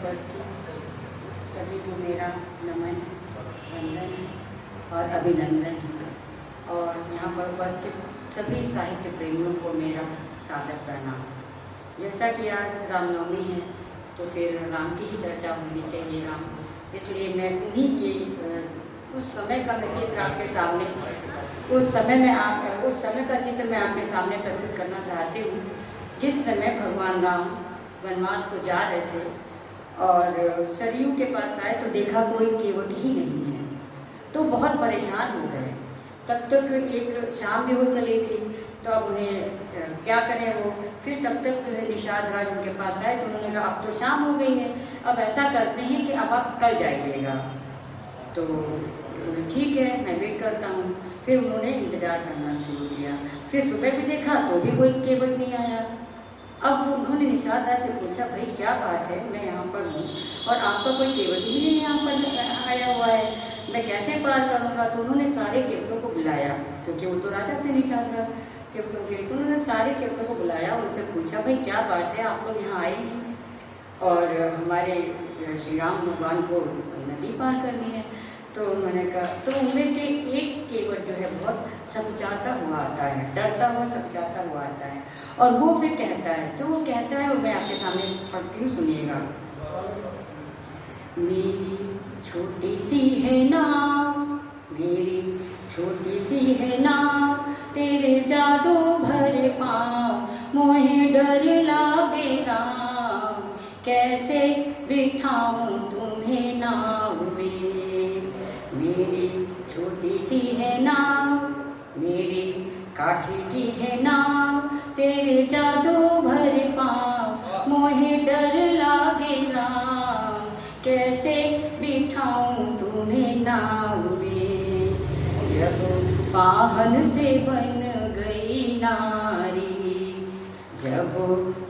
उपस्थित सभी को मेरा नमन, वंदन और अभिनंदन है। और यहाँ पर उपस्थित सभी साहित्य प्रेमियों को मेरा सादर प्रणाम। जैसा कि आज रामनवमी है तो फिर राम की ही चर्चा होनी चाहिए। राम, इसलिए मैं उन्हीं के उस समय का मैं चित्र आपके सामने उस समय का चित्र मैं आपके सामने प्रस्तुत करना चाहती हूँ जिस समय भगवान राम वनवास को जा रहे थे और सरयू के पास आए तो देखा कोई केवट ही नहीं है, तो बहुत परेशान हो गए। तब तक एक शाम भी हो चली थी, तो अब उन्हें क्या करें वो। फिर तब तक जो है निषाद राज उनके पास आए तो उन्होंने कहा अब तो शाम हो गई है, अब ऐसा करते हैं कि अब आप कल जाइएगा। तो ठीक है, मैं वेट करता हूँ। फिर उन्होंने इंतज़ार करना शुरू किया। फिर सुबह भी देखा तो भी कोई केवट नहीं आया। अब उन्होंने निषाद राज से पूछा, भाई क्या बात है, मैं यहाँ पर हूँ और आपका कोई केवट ही नहीं यहाँ पर आया हुआ है, मैं कैसे पार करूँगा। तो उन्होंने सारे केवटों को बुलाया, क्योंकि वो तो राजा थे निषाद राज केवटों के। तो उन्होंने सारे केवटों को बुलाया, उनसे पूछा, भाई क्या बात है, आप लोग यहाँ आए नहीं और हमारे श्री राम भगवान को नदी पार करनी है। तो उन्होंने कहा, तो उनमें से एक केवट जो है बहुत सकुचाता हुआ आता है, डरता हुआ सकुचाता हुआ आता है, और वो फिर कहता है, जो वो कहता है वो मैं आपके सामने पढ़ती हूँ, सुनिएगा। मेरी छोटी सी है नाव, मेरी छोटी सी है नाव, तेरे जादू भरे पाँव मोहे डर लागे राम, कैसे बिठाऊं तुम्हें नाव में। मेरी छोटी सी है नाव, मेरी काठी की है नाव, तेरे जादू भरे पाँव मोहे डर लागे राम, कैसे बिठाऊं तुम्हें नाव में। जब पाहन से बन गई नारी, जब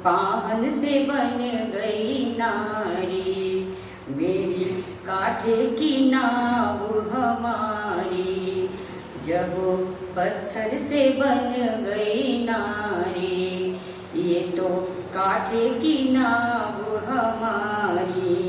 पाहन से बन गई नारी, मेरी काठे की नाव हमारी, जब पत्थर से बन गई नारी, ये तो काठे की नाव हमारी।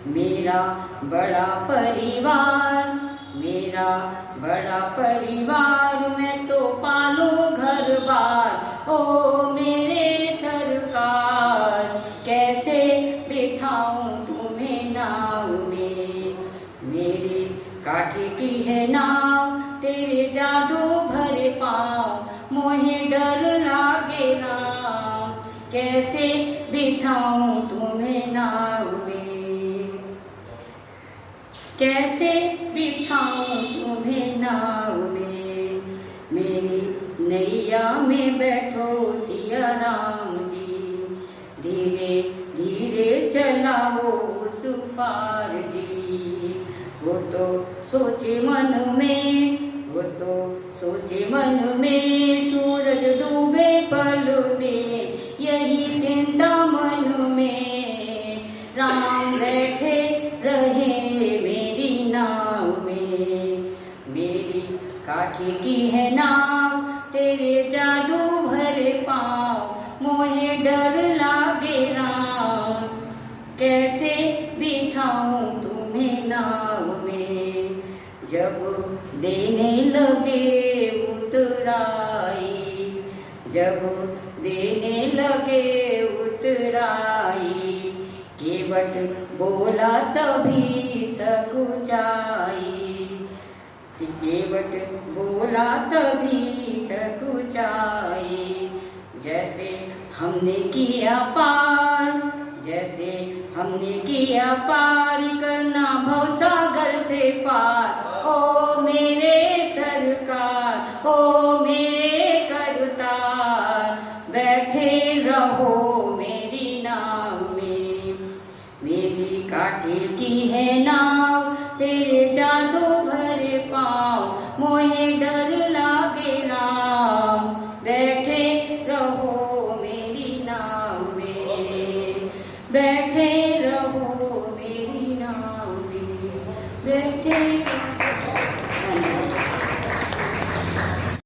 मेरा बड़ा परिवार, मेरा बड़ा परिवार, मैं तो पालूं घर बार, ओ मेरे सरकार, कैसे बिठाऊं तुम्हें नाव में। मेरी काठी की है नाव, तेरे जादू भरे पाँव मोहे डर लागे राम, कैसे बिठाऊं तुम्हें नाव में, कैसे बिठाऊं तुम्हें नाव में। मेरी नैया में बैठो सिया राम जी, धीरे धीरे चलाओ उस पार जी। वो तो सोचे मन में, वो तो सोचे मन में, सूरज डूबे पल में, यही चिंता मन में, राम बैठे रहे मेरी नाव में। मेरी काठी की है नाव, तेरे जादू भरे पाँव मोहे डर लागे राम, कैसे बिठाऊं तुम्हें नाव में। जब देने लगे उतराई, जब देने लगे उतराई, केवट बोला तभी सकुचाई, केवट बोला तभी सकुचाई। जैसे हमने किया पार, जैसे हमने किया पार, करना भवसागर से पार, ओ मेरे सरकार, ओ मेरे करतार, बैठे रहो मेरी नाव में। मेरी काठी की है नाव,